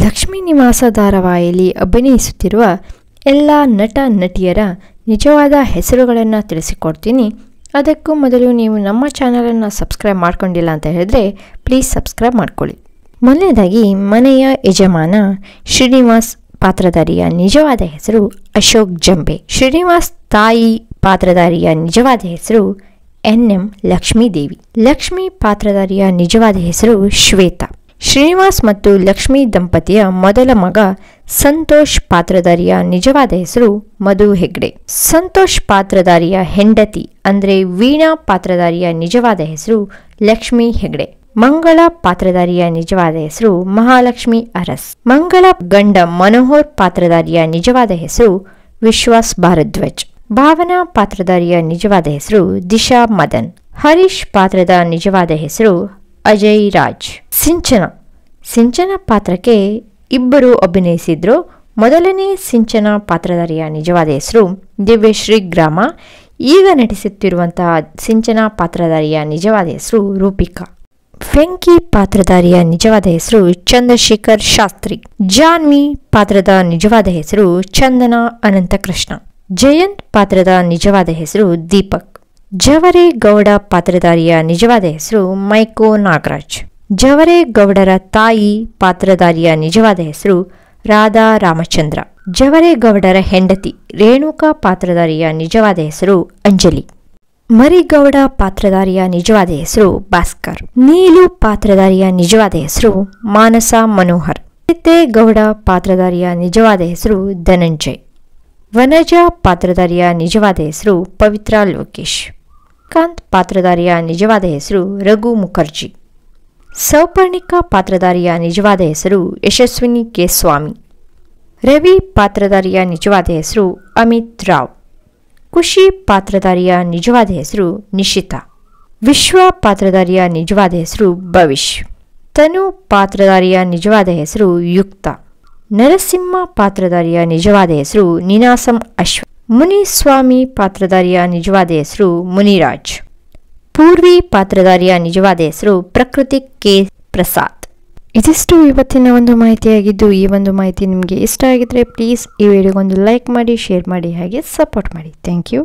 ಲಕ್ಷ್ಮೀ ನಿವಾಸ ಧಾರಾವಾಹಿಯಲ್ಲಿ ಅಭಿನಯಿಸುತ್ತಿರುವ ಎಲ್ಲ ನಟ ನಟಿಯರ ನಿಜವಾದ ಹೆಸರುಗಳನ್ನು ತಿಳಿಸಿಕೊಡ್ತೀನಿ. ಅದಕ್ಕೂ ಮೊದಲು ನೀವು ನಮ್ಮ ಚಾನಲನ್ನು ಸಬ್ಸ್ಕ್ರೈಬ್ ಮಾಡ್ಕೊಂಡಿಲ್ಲ ಅಂತ ಹೇಳಿದ್ರೆ ಪ್ಲೀಸ್ ಸಬ್ಸ್ಕ್ರೈಬ್ ಮಾಡ್ಕೊಳ್ಳಿ. ಮೊದಲನೇದಾಗಿ ಮನೆಯ ಯಜಮಾನ ಶ್ರೀನಿವಾಸ್ ಪಾತ್ರಧಾರಿಯ ನಿಜವಾದ ಹೆಸರು ಅಶೋಕ್ ಜಂಬೆ. ಶ್ರೀನಿವಾಸ್ ತಾಯಿ ಪಾತ್ರಧಾರಿಯ ನಿಜವಾದ ಹೆಸರು NM ಲಕ್ಷ್ಮೀದೇವಿ. ಲಕ್ಷ್ಮಿ ಪಾತ್ರಧಾರಿಯ ನಿಜವಾದ ಹೆಸರು ಶ್ವೇತಾ. ಶ್ರೀನಿವಾಸ್ ಮತ್ತು ಲಕ್ಷ್ಮಿ ದಂಪತಿಯ ಮೊದಲ ಮಗ ಸಂತೋಷ್ ಪಾತ್ರಧಾರಿಯ ನಿಜವಾದ ಹೆಸರು ಮಧು ಹೆಗ್ಡೆ. ಸಂತೋಷ್ ಪಾತ್ರಧಾರಿಯ ಹೆಂಡತಿ ಅಂದರೆ ವೀಣಾ ಪಾತ್ರಧಾರಿಯ ನಿಜವಾದ ಹೆಸರು ಲಕ್ಷ್ಮಿ ಹೆಗ್ಡೆ. ಮಂಗಳ ಪಾತ್ರಧಾರಿಯ ನಿಜವಾದ ಹೆಸರು ಮಹಾಲಕ್ಷ್ಮಿ ಅರಸ್. ಮಂಗಳ ಗಂಡ ಮನೋಹರ್ ಪಾತ್ರಧಾರಿಯ ನಿಜವಾದ ಹೆಸರು ವಿಶ್ವಾಸ್ ಭಾರದ್ವಾಜ್. ಭಾವನಾ ಪಾತ್ರಧಾರಿಯ ನಿಜವಾದ ಹೆಸರು ದಿಶಾ ಮದನ್. ಹರೀಶ್ ಪಾತ್ರದ ನಿಜವಾದ ಹೆಸರು ಅಜಯ್ ರಾಜ್. ಸಿಂಚನ ಪಾತ್ರಕ್ಕೆ ಇಬ್ಬರು ಅಭಿನಯಿಸಿದ್ರು. ಮೊದಲನೇ ಸಿಂಚನ ಪಾತ್ರಧಾರಿಯ ನಿಜವಾದ ಹೆಸರು ದಿವ್ಯಶ್ರೀ ಗ್ರಾಮ. ಈಗ ನಟಿಸುತ್ತಿರುವಂತಹ ಸಿಂಚನ ಪಾತ್ರಧಾರಿಯ ನಿಜವಾದ ಹೆಸರು ರೂಪಿಕಾ. ವೆಂಕಿ ಪಾತ್ರಧಾರಿಯ ನಿಜವಾದ ಹೆಸರು ಚಂದ್ರಶೇಖರ್ ಶಾಸ್ತ್ರಿ. ಜಾನ್ವಿ ಪಾತ್ರದ ನಿಜವಾದ ಹೆಸರು ಚಂದನ ಅನಂತಕೃಷ್ಣ. ಜಯಂತ್ ಪಾತ್ರದ ನಿಜವಾದ ಹೆಸರು ದೀಪಕ್. ಜವರೇಗೌಡ ಪಾತ್ರಧಾರಿಯ ನಿಜವಾದ ಹೆಸರು ಮೈಕೋ ನಾಗರಾಜ್. ಜವರೇಗೌಡರ ತಾಯಿ ಪಾತ್ರಧಾರಿಯ ನಿಜವಾದ ಹೆಸರು ರಾಧಾ ರಾಮಚಂದ್ರ. ಜವರೇಗೌಡರ ಹೆಂಡತಿ ರೇಣುಕಾ ಪಾತ್ರಧಾರಿಯ ನಿಜವಾದ ಹೆಸರು ಅಂಜಲಿ. ಮರಿಗೌಡ ಪಾತ್ರಧಾರಿಯ ನಿಜವಾದ ಹೆಸರು ಭಾಸ್ಕರ್. ನೀಲು ಪಾತ್ರಧಾರಿಯ ನಿಜವಾದ ಹೆಸರು ಮಾನಸ ಮನೋಹರ್. ಸಿದ್ದೇಗೌಡ ಪಾತ್ರಧಾರಿಯ ನಿಜವಾದ ಹೆಸರು ಧನಂಜಯ್. ವನಜಾ ಪಾತ್ರಧಾರಿಯ ನಿಜವಾದ ಹೆಸರು ಪವಿತ್ರ ಲೋಕೇಶ್. ಕಾಂತ್ ಪಾತ್ರಧಾರಿಯ ನಿಜವಾದ ಹೆಸರು ರಘು ಮುಖರ್ಜಿ. ಸೌಪರ್ಣಿಕಾ ಪಾತ್ರಧಾರಿಯ ನಿಜವಾದ ಹೆಸರು ಯಶಸ್ವಿನಿ ಕೆ ಸ್ವಾಮಿ. ರವಿ ಪಾತ್ರಧಾರಿಯ ನಿಜವಾದ ಹೆಸರು ಅಮಿತ್ ರಾವ್. ಖುಷಿ ಪಾತ್ರಧಾರಿಯ ನಿಜವಾದ ಹೆಸರು ನಿಶಿತಾ. ವಿಶ್ವ ಪಾತ್ರಧಾರಿಯ ನಿಜವಾದ ಹೆಸರು ಭವಿಷ್. ತನು ಪಾತ್ರಧಾರಿಯ ನಿಜವಾದ ಹೆಸರು ಯುಕ್ತ. ನರಸಿಂಹ ಪಾತ್ರಧಾರಿಯ ನಿಜವಾದ ಹೆಸರು ನಿನಾಸಂ ಅಶ್ವ. ಮುನಿಸ್ವಾಮಿ ಪಾತ್ರಧಾರಿಯ ನಿಜವಾದ ಹೆಸರು ಮುನಿರಾಜ್. ಪೂರ್ವಿ ಪಾತ್ರಧಾರಿಯ ನಿಜವಾದ ಹೆಸರು ಪ್ರಕೃತಿ ಕೆ ಪ್ರಸಾದ್. ಇದಿಷ್ಟು ಇವತ್ತಿನ ಒಂದು ಮಾಹಿತಿಯಾಗಿದ್ದು, ಈ ಒಂದು ಮಾಹಿತಿ ನಿಮಗೆ ಇಷ್ಟ ಆಗಿದ್ರೆ ಪ್ಲೀಸ್ ಈ ವಿಡಿಯೋಗೊಂದು ಲೈಕ್ ಮಾಡಿ, ಶೇರ್ ಮಾಡಿ, ಹಾಗೆ ಸಪೋರ್ಟ್ ಮಾಡಿ. Thank you.